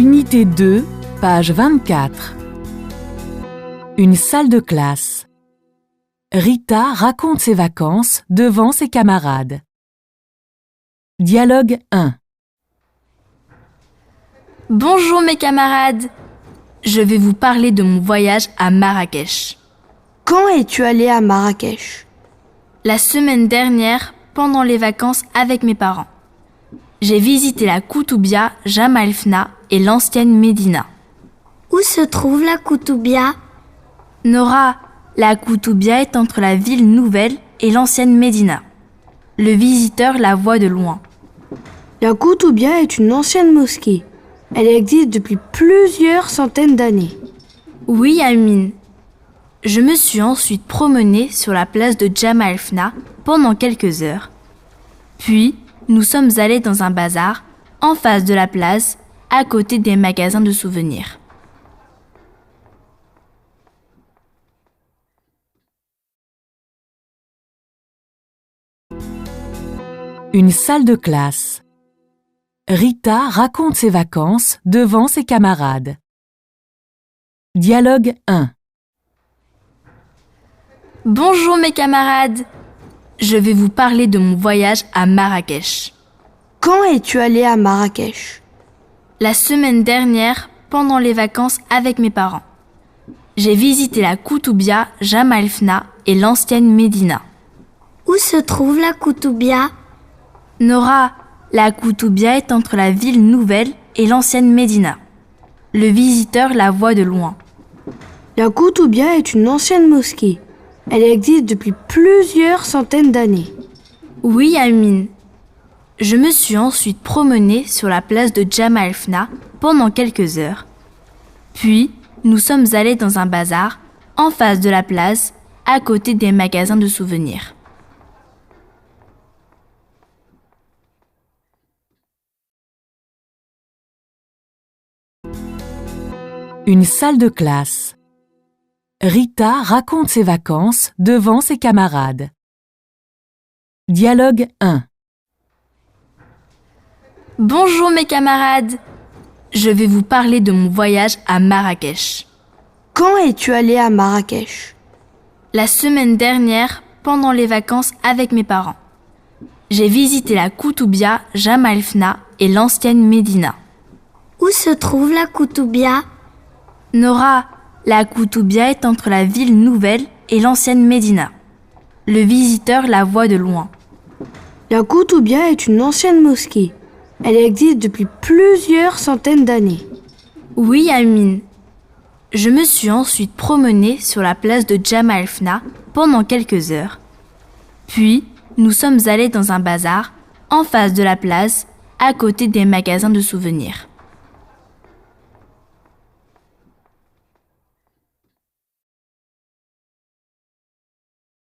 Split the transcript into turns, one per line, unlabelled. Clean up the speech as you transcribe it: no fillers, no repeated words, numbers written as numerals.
Unité 2, page 24. Une salle de classe. Rita raconte ses vacances devant ses camarades. Dialogue 1.
Bonjour mes camarades, je vais vous parler de mon voyage à Marrakech.
Quand es-tu allé à Marrakech?
La semaine dernière, pendant les vacances avec mes parents. J'ai visité la Koutoubia, Jemaa el-Fna et l'ancienne Médina.
Où se trouve la Koutoubia?
Nora, la Koutoubia est entre la ville nouvelle et l'ancienne Médina. Le visiteur la voit de loin.
La Koutoubia est une ancienne mosquée. Elle existe depuis plusieurs centaines d'années.
Oui, Amine. Je me suis ensuite promenée sur la place de Jemaa el-Fna pendant quelques heures. Puis, nous sommes allés dans un bazar, en face de la place, à côté des magasins de souvenirs.
Une salle de classe. Rita raconte ses vacances devant ses camarades. Dialogue 1.
Bonjour mes camarades, je vais vous parler de mon voyage à Marrakech.
Quand es-tu allé à Marrakech?
La semaine dernière, pendant les vacances avec mes parents. J'ai visité la Koutoubia, Jemaa el-Fna et l'ancienne Médina.
Où se trouve la Koutoubia?
Nora, la Koutoubia est entre la ville nouvelle et l'ancienne Médina. Le visiteur la voit de loin.
La Koutoubia est une ancienne mosquée. Elle existe depuis plusieurs centaines d'années.
Oui, Amine. Je me suis ensuite promenée sur la place de Jemaa el-Fna pendant quelques heures. Puis, nous sommes allés dans un bazar, en face de la place, à côté des magasins de souvenirs.
Une salle de classe. Rita raconte ses vacances devant ses camarades. Dialogue 1.
Bonjour mes camarades, je vais vous parler de mon voyage à Marrakech.
Quand es-tu allé à Marrakech?
La semaine dernière, pendant les vacances avec mes parents. J'ai visité la Koutoubia, Jemaa el-Fna et l'ancienne Médina.
Où se trouve la Koutoubia?
Nora, la Koutoubia est entre la ville nouvelle et l'ancienne Médina. Le visiteur la voit de loin.
La Koutoubia est une ancienne mosquée. Elle existe depuis plusieurs centaines d'années.
Oui, Amine. Je me suis ensuite promenée sur la place de Jemaa el-Fna pendant quelques heures. Puis, nous sommes allés dans un bazar, en face de la place, à côté des magasins de souvenirs.